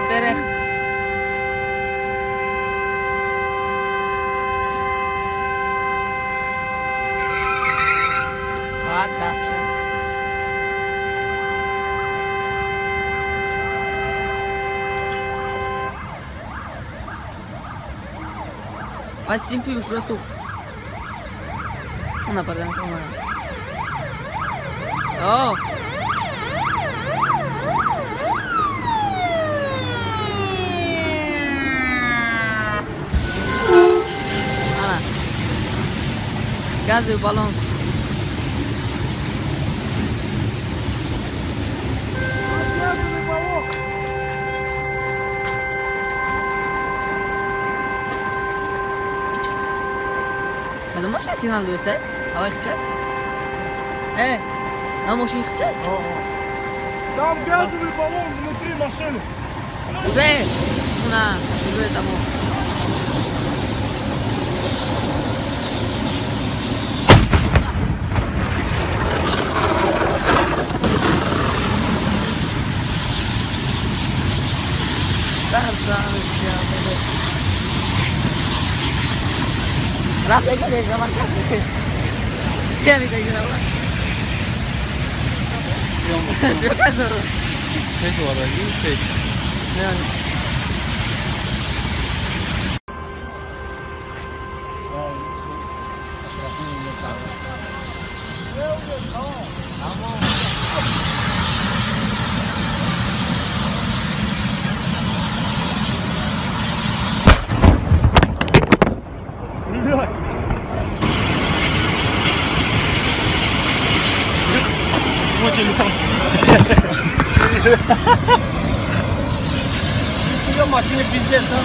Serech. Ładna się. Vai simples już rosł. Ona pada na to. O! Ana. Gazy balon. Это можешь сигнал достать? А вы хотите? А может их хотите? Там газовый баллон внутри машины. Уже? Уже тому. Rap aja deh sama sekali. Dia bisa gila lah. Siapa suruh? Saya suara ini stage. Ya. Машина пиздец, да?